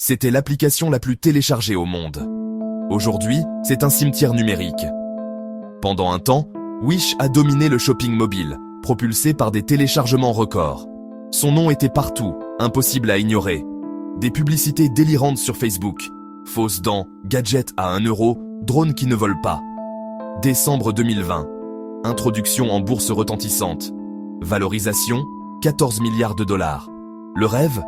c'était l'application la plus téléchargée au monde. Aujourd'hui, c'est un cimetière numérique. Pendant un temps, Wish a dominé le shopping mobile, propulsé par des téléchargements records. Son nom était partout, impossible à ignorer. Des publicités délirantes sur Facebook, fausses dents, gadgets à 1 euro, drones qui ne volent pas. Décembre 2020. Introduction en bourse retentissante. Valorisation, 14 milliards de dollars. Le rêve?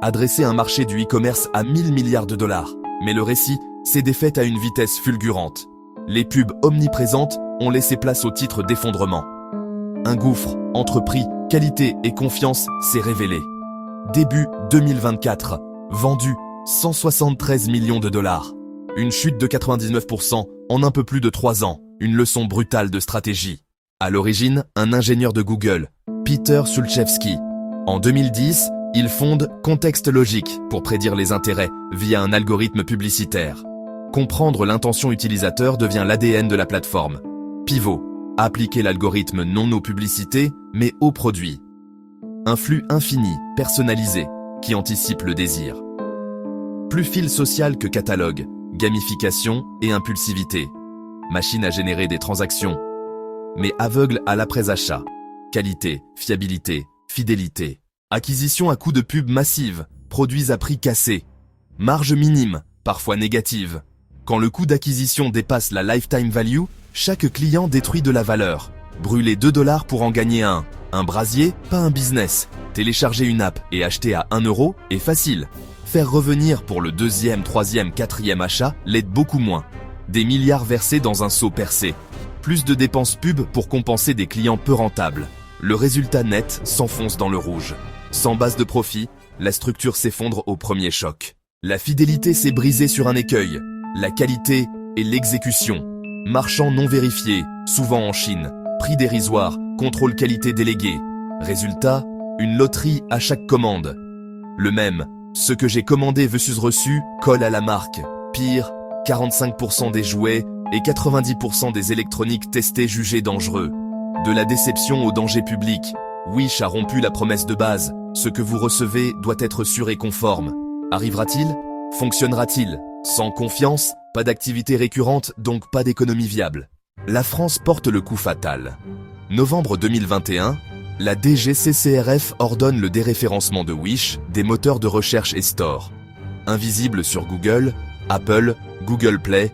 Adresser un marché du e-commerce à 1000 milliards de dollars. Mais le récit s'est défait à une vitesse fulgurante. Les pubs omniprésentes ont laissé place au titre d'effondrement. Un gouffre entre prix, qualité et confiance s'est révélé. Début 2024, vendu 173 millions de dollars. Une chute de 99% en un peu plus de 3 ans, une leçon brutale de stratégie. À l'origine, un ingénieur de Google, Peter Sulchevski. En 2010, il fonde Context Logic pour prédire les intérêts via un algorithme publicitaire. Comprendre l'intention utilisateur devient l'ADN de la plateforme. Pivot, appliquer l'algorithme non aux publicités, mais aux produits. Un flux infini, personnalisé, qui anticipe le désir. Plus fil social que catalogue, gamification et impulsivité. Machine à générer des transactions, mais aveugle à l'après-achat. Qualité, fiabilité, fidélité. Acquisition à coût de pub massive, produits à prix cassés. Marge minime, parfois négative. Quand le coût d'acquisition dépasse la lifetime value, chaque client détruit de la valeur. Brûler 2 $ pour en gagner un. Un brasier, pas un business. Télécharger une app et acheter à 1 euro est facile. Faire revenir pour le 2e, 3e, 4e achat l'aide beaucoup moins. Des milliards versés dans un seau percé. Plus de dépenses pub pour compenser des clients peu rentables. Le résultat net s'enfonce dans le rouge. Sans base de profit, la structure s'effondre au premier choc. La fidélité s'est brisée sur un écueil. La qualité et l'exécution. Marchand non vérifié, souvent en Chine. Prix dérisoire, contrôle qualité délégué. Résultat, une loterie à chaque commande. Le même, ce que j'ai commandé versus reçu colle à la marque. Pire, 45% des jouets et 90% des électroniques testées jugées dangereux. De la déception au danger public, Wish a rompu la promesse de base. Ce que vous recevez doit être sûr et conforme. Arrivera-t-il? Fonctionnera-t-il? Sans confiance, pas d'activité récurrente, donc pas d'économie viable. La France porte le coup fatal. Novembre 2021, la DGCCRF ordonne le déréférencement de Wish, des moteurs de recherche et store. Invisible sur Google, Apple, Google Play,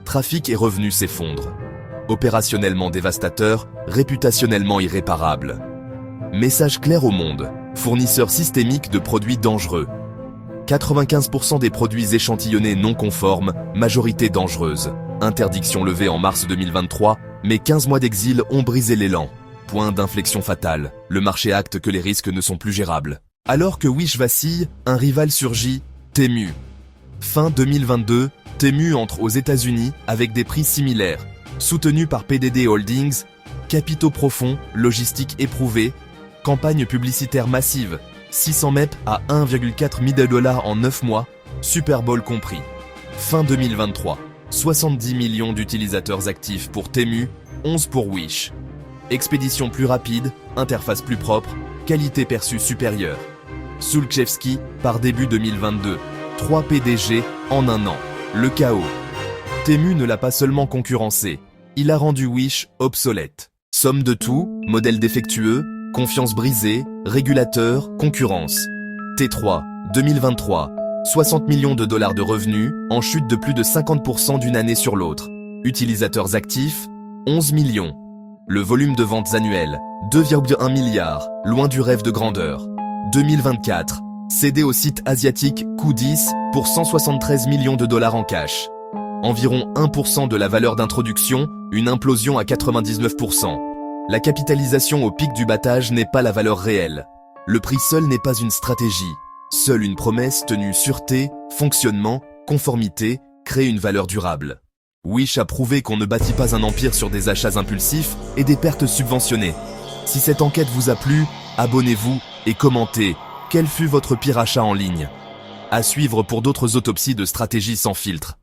trafic et revenus s'effondrent. Opérationnellement dévastateur, réputationnellement irréparable. Message clair au monde, fournisseur systémique de produits dangereux. 95% des produits échantillonnés non conformes, majorité dangereuse. Interdiction levée en mars 2023, mais 15 mois d'exil ont brisé l'élan. Point d'inflexion fatale, le marché acte que les risques ne sont plus gérables. Alors que Wish vacille, un rival surgit, Temu. Fin 2022, Temu entre aux États-Unis avec des prix similaires. Soutenu par PDD Holdings, capitaux profonds, logistique éprouvée, campagne publicitaire massive, 600 MEP à 1,4 milliard de dollars en 9 mois, Super Bowl compris. Fin 2023, 70 millions d'utilisateurs actifs pour Temu, 11 pour Wish. Expédition plus rapide, interface plus propre, qualité perçue supérieure. Sulchevski, par début 2022, 3 PDG en un an. Le chaos. Temu ne l'a pas seulement concurrencé, il a rendu Wish obsolète. Somme de tout, modèle défectueux, confiance brisée, régulateur, concurrence. T3, 2023, 60 millions de dollars de revenus, en chute de plus de 50% d'une année sur l'autre. Utilisateurs actifs, 11 millions. Le volume de ventes annuelles, 2,1 milliards, loin du rêve de grandeur. 2024, cédé au site asiatique Q10 pour 173 millions de dollars en cash. Environ 1% de la valeur d'introduction, une implosion à 99%. La capitalisation au pic du battage n'est pas la valeur réelle. Le prix seul n'est pas une stratégie. Seule une promesse tenue sûreté, fonctionnement, conformité, crée une valeur durable. Wish a prouvé qu'on ne bâtit pas un empire sur des achats impulsifs et des pertes subventionnées. Si cette enquête vous a plu, abonnez-vous et commentez. Quel fut votre pire achat en ligne? À suivre pour d'autres autopsies de stratégies sans filtre.